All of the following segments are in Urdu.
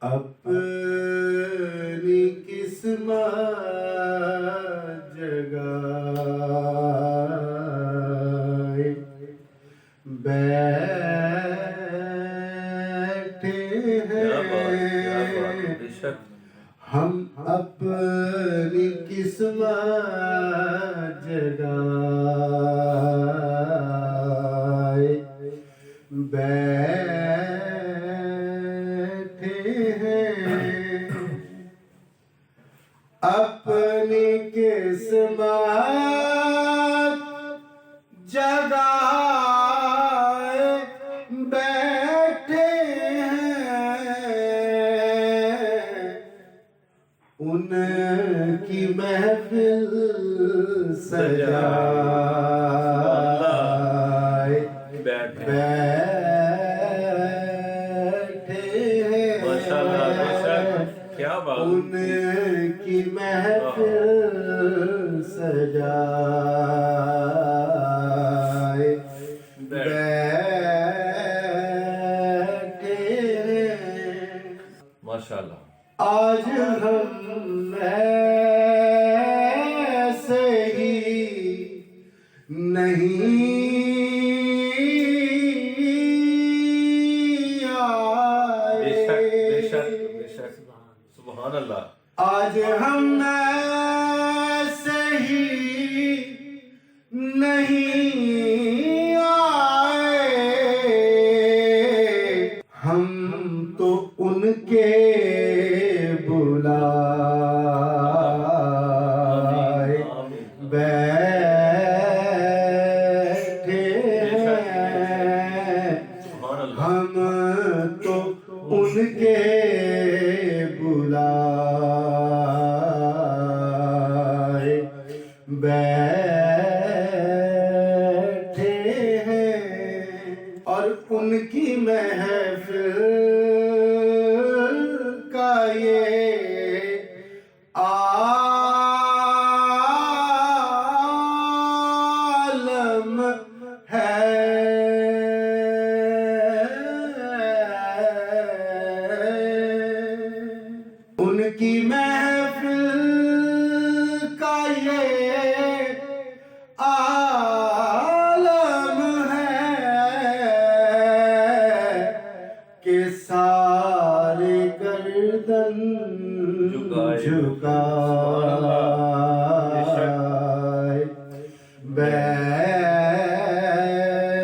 اپنی قسمت جگائے بیٹھے ہیں ہم اپنی قسمت جگائے بیٹھے ہیں اپنی قسمت جگائے بیٹھے ہیں ان کی محفل سجائے بیٹھے ہیں ان کی محفل سجائے بیٹھے ہیں ماشاءاللہ آج ہم ایسے ہی نہیں سبحان اللہ آج ہم ایسے ہی نہیں آئے ہم تو ان کے بلائے بیٹھے ہیں ہم تو ان کے بلائے بیٹھے ہیں اور ان کی محفل کا یہ عالم ہے ان کی محفل کا یہ عالم ہے کہ سارے گردن جھکائے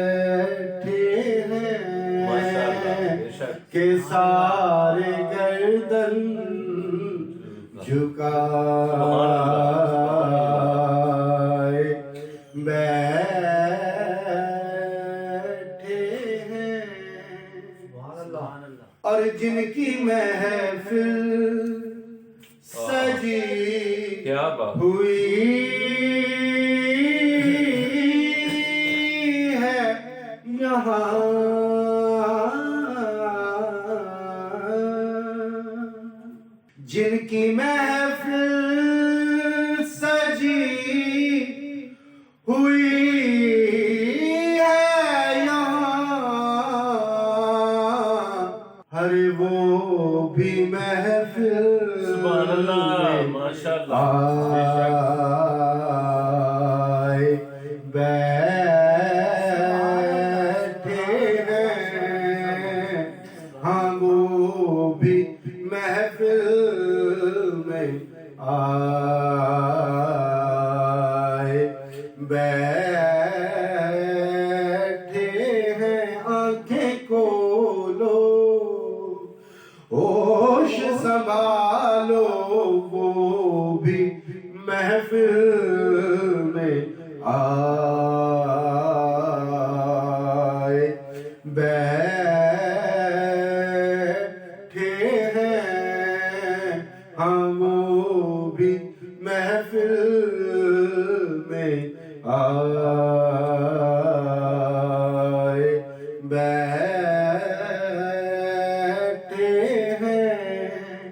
بیٹھے ہیں کہ سارے گردن جھکائے بیٹھے ہیں اور جن کی محفل سجی ہوئی ہے یہاں جن کی محفل سجی ہوئی ہے یہاں ہر وہ بھی محفل سبحان اللہ ماشاءاللہ آئے بیٹھے ہیں ہاں وہ بھی محفل میں آئے بیٹھے ہیں آنکھیں کھولو ہوش سنبھالو وہ بھی محفل میں آئے بیٹھے ہیں ہم بھی محفل میں آئے بیٹھے ہیں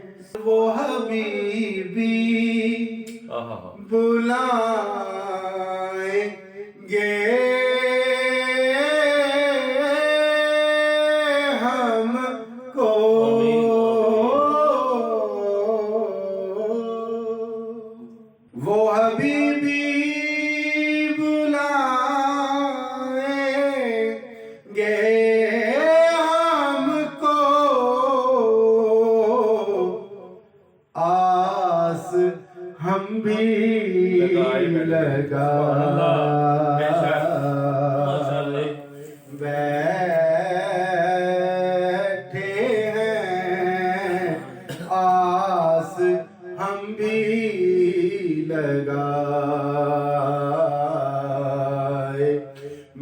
ہم بھی لگا بیٹھے ہیں آس ہم بھی لگائے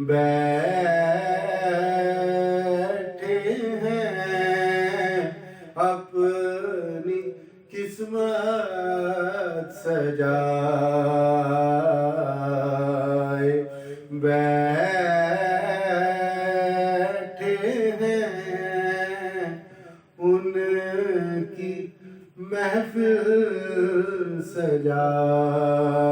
بیٹھے ہیں اپنی قسمت سجائے بیٹھے ہیں ان کی محفل سجائے